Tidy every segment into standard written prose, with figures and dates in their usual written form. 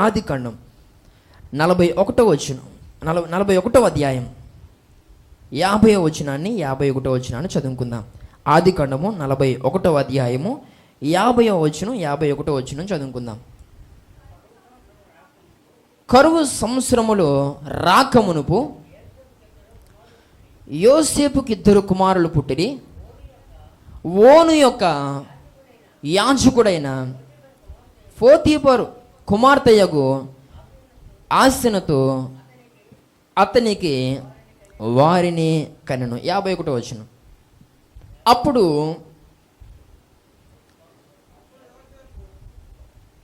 ఆదికాండం 41వ వచనం, 41వ అధ్యాయం 50వ వచనాన్ని 51వ వచనాన్ని చదువుకుందాం. ఆదికాండము 41వ అధ్యాయము 50వ వచనం 51వ వచనం చదువుకుందాం. కరువు సంవత్సరములు రాకమునుపు యోసేపుకి 2 కుమారులు పుట్టిరి. ఓను యొక్క యాజకుడైన పోతీఫరు కుమార్తెయగు ఆసెనతు అతనికి వారిని కనెను. 51వ వచనం.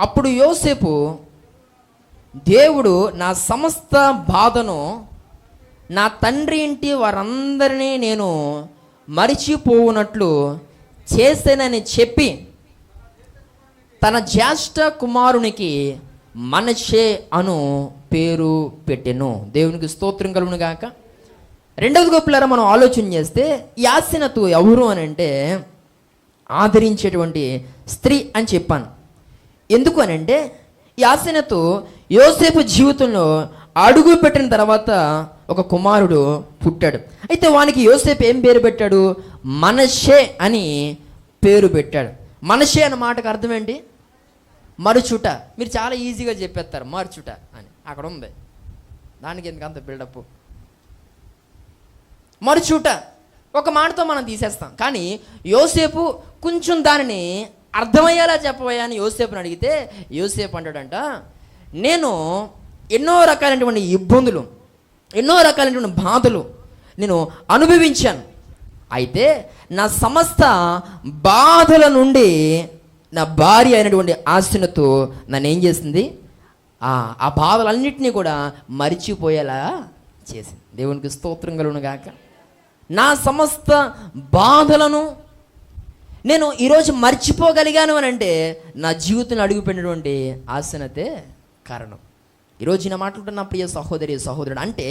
అప్పుడు యోసేపు, దేవుడు నా సమస్త బాధను నా తండ్రి ఇంటి వారందరినీ నేను మరిచిపోవునట్లు చేసేనని చెప్పి తన జ్యేష్ఠ కుమారునికి మనషే అను పేరు పెట్టెను. దేవునికి స్తోత్రం కలుగును గాక. రెండవది గొప్పలారా, మనం ఆలోచన చేస్తే యాసెనతు ఎవరు అని అంటే ఆదరించేటువంటి స్త్రీ అని చెప్పాను. ఎందుకు అని అంటే యాసెనతు యోసేపు జీవితంలో అడుగు పెట్టిన తర్వాత ఒక కుమారుడు పుట్టాడు. అయితే వానికి యోసేపు ఏం పేరు పెట్టాడు? మనషే అని పేరు పెట్టాడు. మనషే అన్న మాటకు అర్థం ఏంటి? మరుచుట. మీరు చాలా ఈజీగా చెప్పేస్తారు మరుచుట అని, అక్కడ ఉంది, దానికి ఎందుకు అంత బిల్డప్? మరుచుట ఒక మాటతో మనం తీసేస్తాం. కానీ యోసేపు కొంచెం దానిని అర్థమయ్యేలా చెప్పబోయా అని యోసేపుని అడిగితే యోసేపు అంటాడంట, నేను ఎన్నో రకాలైనటువంటి ఇబ్బందులు, ఎన్నో రకాలైనటువంటి బాధలు నేను అనుభవించాను. అయితే నా సమస్త బాధల నుండి నా భార్య అయినటువంటి ఆసెనతు నన్ను ఏం చేసింది? ఆ బాధలన్నింటినీ కూడా మరిచిపోయేలా చేసింది. దేవునికి స్తోత్రం కలుగును గాక. నా సమస్త బాధలను నేను ఈరోజు మర్చిపోగలిగాను అని అంటే నా జీవితంలో అడుగుపెట్టినటువంటి ఆసెనతే కారణం. ఈరోజు నా మాట్లాడుతున్న ప్రియ సహోదరి సహోదరుడు, అంటే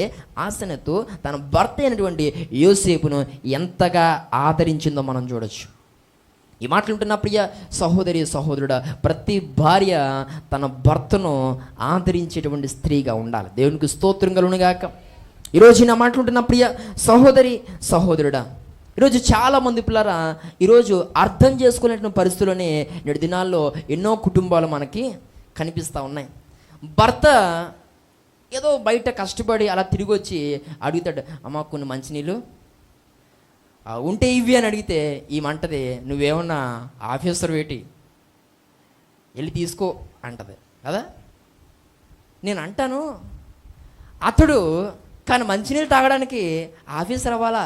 ఆసెనతు తన భర్త అయినటువంటి యోసేపును ఎంతగా ఆదరించిందో మనం చూడొచ్చు. ఈ మాట్లాడుతున్న ప్రియ సహోదరి సహోదరుడు, ప్రతి భార్య తన భర్తను ఆదరించేటువంటి స్త్రీగా ఉండాలి. దేవునికి స్తోత్రం కలుగును గాక. ఈరోజు నా మాట్లాడుతున్న ప్రియ సహోదరి సహోదరుడా, ఈరోజు చాలామంది పిల్లరా ఈరోజు అర్థం చేసుకునేటువంటి పరిస్థితుల్లోనే నేటి దినాల్లో ఎన్నో కుటుంబాలు మనకి కనిపిస్తూ ఉన్నాయి. భర్త ఏదో బయట కష్టపడి అలా తిరిగి వచ్చి అడుగుతాడు, అమ్మ కొన్ని మంచినీళ్ళు ఉంటే ఇవి అని అడిగితే ఈమంటది, నువ్వేమన్నా ఆఫీసర్ వేటి వెళ్ళి తీసుకో అంటది కదా. నేను అంటాను, అతడు కానీ మంచినీళ్ళు తాగడానికి ఆఫీసర్ అవ్వాలా?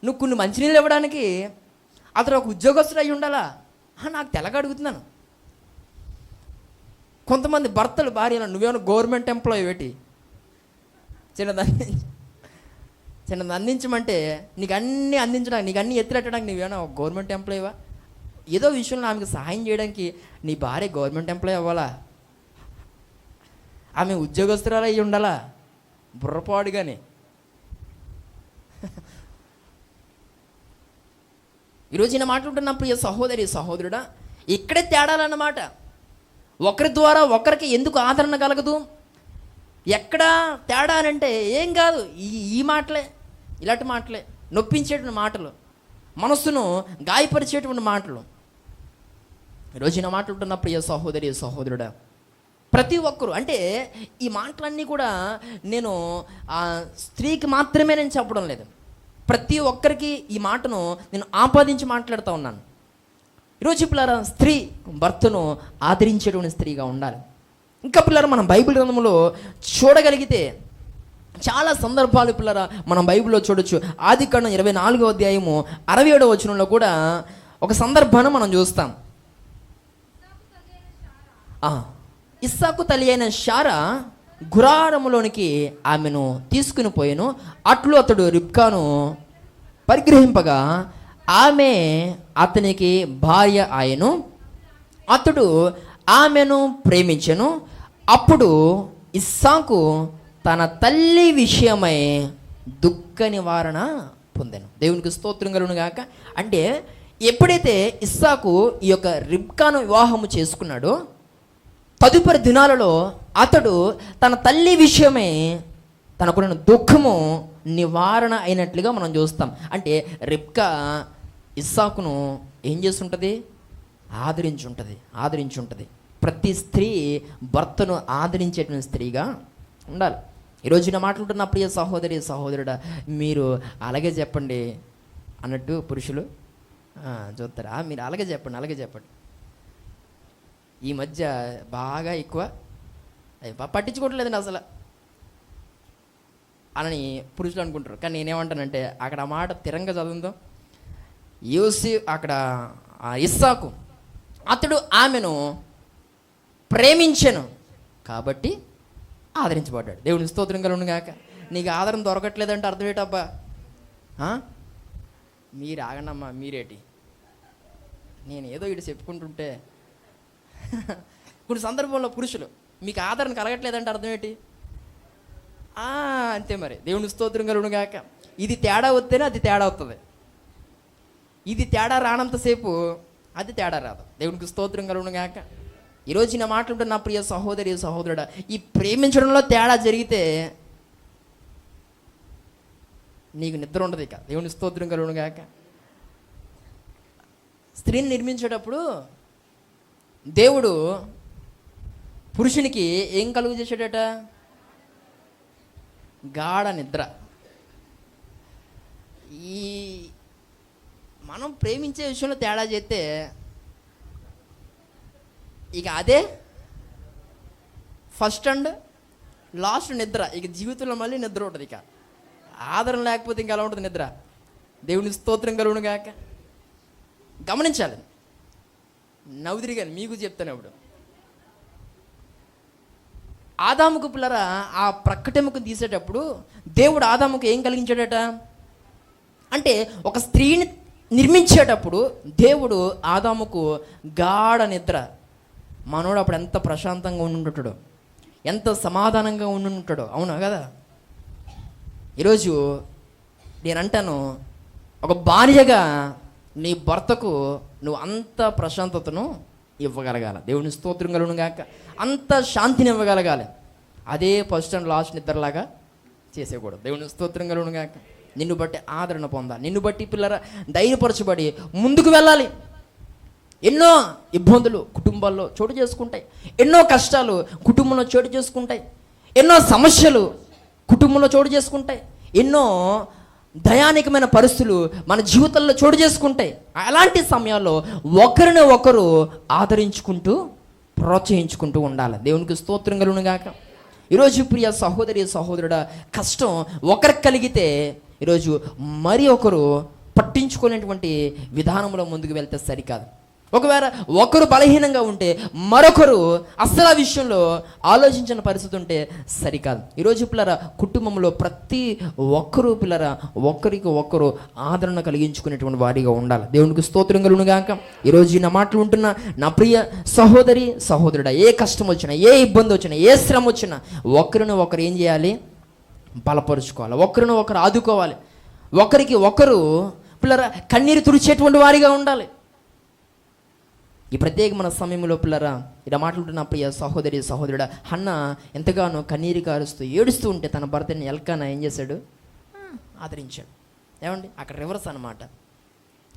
నువ్వు కొన్ని మంచినీళ్ళు ఇవ్వడానికి అతడు ఒక ఉద్యోగస్తుడు అయి ఉండాలా? నాకు తెలగ అడుగుతున్నాను. కొంతమంది భర్తలు భార్యలు, నువ్వేమైనా గవర్నమెంట్ ఎంప్లాయీ వేటి చిన్నది అందించమంటే నీకు అన్నీ అందించడానికి, నీకు అన్నీ ఎత్తిరెట్టడానికి నువ్వేమైనా గవర్నమెంట్ ఎంప్లాయీవా? ఏదో విషయంలో ఆమెకు సహాయం చేయడానికి నీ భార్య గవర్నమెంట్ ఎంప్లాయీ అవ్వాలా? ఆమె ఉద్యోగస్తురాలు అయ్యి ఉండాలా? బుర్రపాడుగానే. ఈరోజు నేను మాట్లాడుతున్న ప్రియ సహోదరి సహోదరుడా, ఇక్కడే తేడాలన్నమాట. ఒకరి ద్వారా ఒకరికి ఎందుకు ఆదరణ కలగదు? ఎక్కడ తేడా అంటే ఏం కాదు, ఈ మాటలే, ఇలాంటి మాటలే, నొప్పించేటువంటి మాటలు, మనస్సును గాయపరిచేటువంటి మాటలు. ఈరోజు నేను మాట్లాడుతున్న ప్రియ సహోదరి సహోదరుడా, ప్రతి ఒక్కరు, అంటే ఈ మాటలన్నీ కూడా నేను స్త్రీకి మాత్రమే నేను చెప్పడం లేదు, ప్రతి ఒక్కరికి ఈ మాటను నేను ఆపాదించి మాట్లాడుతూ ఉన్నాను. ఈరోజు పిల్లరా స్త్రీ భర్తను ఆదరించేటువంటి స్త్రీగా ఉండాలి. ఇంకా పిల్లరా మనం బైబిల్ గ్రంథంలో చూడగలిగితే చాలా సందర్భాలు పిల్లరా మనం బైబిల్లో చూడొచ్చు. ఆదికాండం 24వ అధ్యాయము 67వ వచనంలో కూడా ఒక సందర్భాన్ని మనం చూస్తాం. ఇస్సాకు తల్లి అయిన శారా గుడారములోనికి ఆమెను తీసుకుని పోయాను. అట్లు అతడు రిబ్కాను పరిగ్రహింపగా ఆమె అతనికి భార్య ఆయను. అతడు ఆమెను ప్రేమించెను. అప్పుడు ఇస్సాకు తన తల్లి విషయమై దుఃఖ నివారణ పొందాను. దేవునికి స్తోత్రం కలుగును గాక. అంటే ఎప్పుడైతే ఇస్సాకు ఈ యొక్క రిబ్కాను వివాహము చేసుకున్నాడో తదుపరి దినాలలో అతడు తన తల్లి విషయమే తనకున్న దుఃఖము నివారణ అయినట్లుగా మనం చూస్తాం. అంటే రిబ్కా ఇస్సాకును ఏం చేస్తుంటుంది? ఆదరించుంటుంది. ప్రతి స్త్రీ భర్తను ఆదరించేటువంటి స్త్రీగా ఉండాలి. ఈరోజు నా మాట్లాడుతున్న ప్రియ సహోదరి సహోదరుడా, మీరు అలాగే చెప్పండి అన్నట్టు పురుషులు చూస్తారా? మీరు అలాగే చెప్పండి. ఈ మధ్య బాగా ఎక్కువ పట్టించుకోవట్లేదండి అసలు అని పురుషులు అనుకుంటారు. కానీ నేనేమంటానంటే అక్కడ ఆ మాట తిరంగా చదువుదాం. అక్కడ ఇస్సాకు అతడు ఆమెను ప్రేమించెను కాబట్టి ఆదరించబడ్డాడు. దేవుని స్తోత్రం కలుగును గాక. నీకు ఆదరణ దొరకట్లేదంటే అర్థం ఏంటబ్బా? మీరు ఆగండమ్మా, మీరేటి? నేను ఏదో ఇటు చెప్పుకుంటుంటే కొన్ని సందర్భంలో పురుషులు మీకు ఆదరణ కలగట్లేదంటే అర్థం ఏంటి? అంతే మరి. దేవుని స్తోత్రం కలుగును గాక. ఇది తేడా వస్తేనే అది తేడా అవుతుంది. ఇది తేడా రానంతసేపు అది తేడా రాదు. దేవునికి స్తోత్రం కలుగును గాక. ఈరోజు నా మాట్లాడుతున్న నా ప్రియ సహోదరి సహోదరుడా, ఈ ప్రేమించడంలో తేడా జరిగితే నీకు నిద్ర ఉండదు ఇక. దేవుని స్తోత్రం కలుగును గాక. స్త్రీని నిర్మించేటప్పుడు దేవుడు పురుషునికి ఏం కలుగు చేశాడట? గాఢ నిద్ర. ఈ మనం ప్రేమించే విషయంలో తేడా చేస్తే ఇక అదే ఫస్ట్ అండ్ లాస్ట్ నిద్ర. ఇక జీవితంలో మళ్ళీ నిద్ర ఉంటుంది. ఇక ఆదరణ లేకపోతే ఇంకా ఎలా ఉంటుంది నిద్ర? దేవుని స్తోత్రం కలుగును గాక. గమనించాలి. నవ్వుదిరి కానీ మీకు చెప్తాను. ఇప్పుడు ఆదాముకు పిల్లరా ఆ ప్రక్కటెముకను తీసేటప్పుడు దేవుడు ఆదాముకు ఏం కలిగించాడట? అంటే ఒక స్త్రీని నిర్మించేటప్పుడు దేవుడు ఆదాముకు గాఢ నిద్ర. మనోడు అప్పుడు ఎంత ప్రశాంతంగా ఉండుంటాడో, ఎంత సమాధానంగా ఉండుంటాడో. అవునా కదా? ఈరోజు నేను అంటాను, ఒక భార్యగా నీ భర్తకు నువ్వు అంత ప్రశాంతతను ఇవ్వగలగాల. దేవుని స్తోత్రం కలుగును గాక. అంత శాంతిని ఇవ్వగలగాలి. అదే ఫస్ట్ అండ్ లాస్ట్ నిద్రలాగా చేసేకూడదు. దేవుని స్తోత్రం కలుగును గాక. నిన్ను బట్టి ఆదరణ పొందాలి. నిన్ను బట్టి పిల్లల ధైర్యపరచబడి ముందుకు వెళ్ళాలి. ఎన్నో ఇబ్బందులు కుటుంబాల్లో చోటు చేసుకుంటాయి. ఎన్నో కష్టాలు కుటుంబంలో చోటు చేసుకుంటాయి. ఎన్నో సమస్యలు కుటుంబంలో చోటు చేసుకుంటాయి. ఎన్నో దయానికమైన పరిస్థితులు మన జీవితంలో చోటు చేసుకుంటాయి. అలాంటి సమయాల్లో ఒకరిని ఒకరు ఆదరించుకుంటూ ప్రోత్సహించుకుంటూ ఉండాలి. దేవునికి స్తోత్రం కలుగును గాక. ఈరోజు ప్రియ సహోదరి సహోదరుడా, కష్టం ఒకరికి కలిగితే ఈరోజు మరి ఒకరు పట్టించుకునేటువంటి విధానంలో ముందుకు వెళ్తే సరికాదు. ఒకవేళ ఒకరు బలహీనంగా ఉంటే మరొకరు అసలు ఆ విషయంలో ఆలోచించిన పరిస్థితి ఉంటే సరికాదు. ఈరోజు పిల్లరా కుటుంబంలో ప్రతి ఒక్కరూ పిల్లరా ఒకరికి ఒకరు ఆదరణ కలిగించుకునేటువంటి వారిగా ఉండాలి. దేవునికి స్తోత్రం కలుగును గాక. ఈరోజు నా మాటలు ఉంటున్న నా ప్రియ సహోదరి సహోదరుడా, ఏ కష్టం వచ్చినా, ఏ ఇబ్బంది వచ్చినా, ఏ శ్రమ వచ్చినా ఒకరిని ఒకరు ఏం చేయాలి? బలపరుచుకోవాలి. ఒకరిని ఒకరు ఆదుకోవాలి. ఒకరికి ఒకరు పిల్లరా కన్నీరు తుడిచేటువంటి వారిగా ఉండాలి. ఈ ప్రత్యేకమైన సమయంలో పిల్లరా ఇలా మాట్లాడుతున్న ప్రియ సహోదరి సహోదరుడా, హన్నా ఎంతగానో కన్నీరు కారుస్తూ ఏడుస్తూ ఉంటే తన భర్తని ఎల్కానా ఏం చేశాడు? ఆదరించాడు. ఏమండి, అక్కడ రివర్స్ అన్నమాట.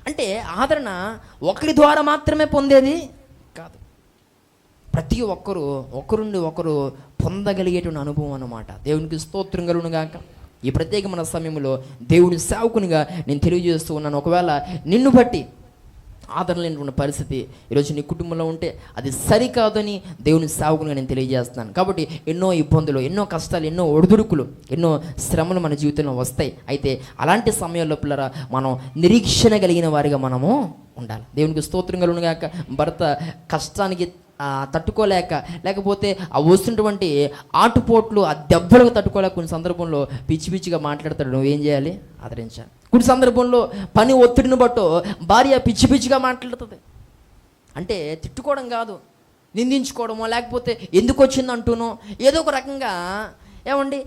అంటే ఆదరణ ఒకరి ద్వారా మాత్రమే పొందేది కాదు. ప్రతి ఒక్కరూ ఒకరుండి ఒకరు పొందగలిగేటువంటి అనుభవం అన్నమాట. దేవునికి స్తోత్రం కలుగును గాక. ఈ ప్రత్యేకమైన సమయంలో దేవుని సేవకునిగా నేను తెలియజేస్తూ ఉన్నాను. ఒకవేళ నిన్ను బట్టి ఆదరణ లేనటువంటి పరిస్థితి ఈరోజు నీ కుటుంబంలో ఉంటే అది సరికాదని దేవుని సేవకునిగా నేను తెలియజేస్తున్నాను. కాబట్టి ఎన్నో ఇబ్బందులు, ఎన్నో కష్టాలు, ఎన్నో ఒడిదుడుకులు, ఎన్నో శ్రమలు మన జీవితంలో వస్తాయి. అయితే అలాంటి సమయాల్లో పిల్లరా మనం నిరీక్షణ కలిగిన వారిగా మనము ఉండాలి. దేవునికి స్తోత్రం కలుగును గాక. భర్త కష్టానికి తట్టుకోలేక, లేకపోతే ఆ వస్తున్నటువంటి ఆటుపోట్లు, ఆ దెబ్బలకు తట్టుకోలేక కొన్ని సందర్భంలో పిచ్చి పిచ్చిగా మాట్లాడతాడు. నువ్వేం చేయాలి? ఆదరించాలి. కొన్ని సందర్భంలో పని ఒత్తిడిని బట్టో భార్య పిచ్చి పిచ్చిగా మాట్లాడుతుంది. అంటే తిట్టుకోవడం కాదు, నిందించుకోవడమో లేకపోతే ఎందుకు వచ్చింది అంటూనో ఏదో ఒక రకంగా ఏమండి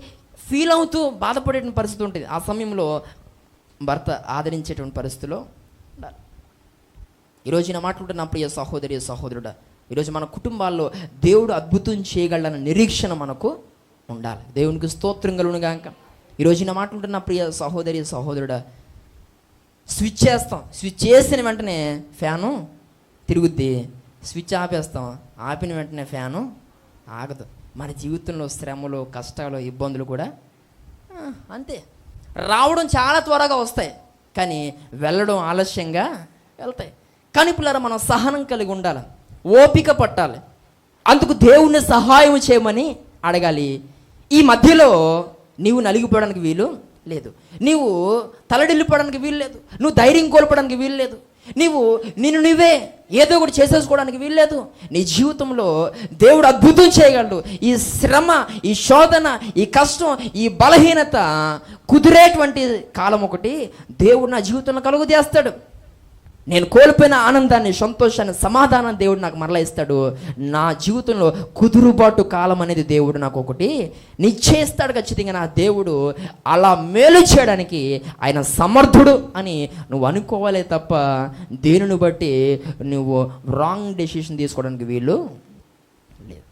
ఫీల్ అవుతూ బాధపడే పరిస్థితి ఉంటుంది. ఆ సమయంలో భర్త ఆదరించేటువంటి పరిస్థితిలో ఉండాలి. ఈరోజు నా మాట్లాడుతున్న ప్రియ సహోదరి సహోదరుడా, ఈరోజు మన కుటుంబాల్లో దేవుడు అద్భుతం చేయగలడన్న నిరీక్షణ మనకు ఉండాలి. దేవునికి స్తోత్రం కలుగును గాక. ఈరోజు నా మాట్లాడుతున్న ప్రియ సహోదరి సహోదరుడా, స్విచ్ చేస్తాం, స్విచ్ చేసిన వెంటనే ఫ్యాను తిరుగుద్ది, స్విచ్ ఆపేస్తాం, ఆపిన వెంటనే ఫ్యాను ఆగదు. మన జీవితంలో శ్రమలు, కష్టాలు, ఇబ్బందులు కూడా అంతే. రావడం చాలా త్వరగా వస్తాయి, కానీ వెళ్ళడం ఆలస్యంగా వెళ్తాయి. కానీ పిల్లరా, మనం సహనం కలిగి ఉండాలి, ఓపిక పట్టాలి. అందుకు దేవుణ్ణి సహాయం చేయమని అడగాలి. ఈ మధ్యలో నీవు నలిగిపోవడానికి వీలు లేదు, నీవు తలడిల్లిపోవడానికి వీలు లేదు, నువ్వు ధైర్యం కోల్పోవడానికి వీలు లేదు, నువ్వే ఏదో ఒకటి చేసేసుకోవడానికి వీల్లేదు. నీ జీవితంలో దేవుడు అద్భుతం చేయగలడు. ఈ శ్రమ, ఈ శోధన, ఈ కష్టం, ఈ బలహీనత కుదిరేటువంటి కాలం ఒకటి దేవుడు నా జీవితంలో కలుగు చేస్తాడు. నేను కోల్పోయిన ఆనందాన్ని, సంతోషాన్ని, సమాధానాన్ని దేవుడు నాకు మరలా ఇస్తాడు. నా జీవితంలో కుదురుబాటు కాలం అనేది దేవుడు నాకు ఒకటి నిశ్చయిస్తాడు. ఖచ్చితంగా నా దేవుడు అలా మేలు చేయడానికి ఆయన సమర్థుడు అని నువ్వు అనుకోవాలే తప్ప దేనిని బట్టి నువ్వు రాంగ్ డెసిషన్ తీసుకోవడానికి వీలు లేదు.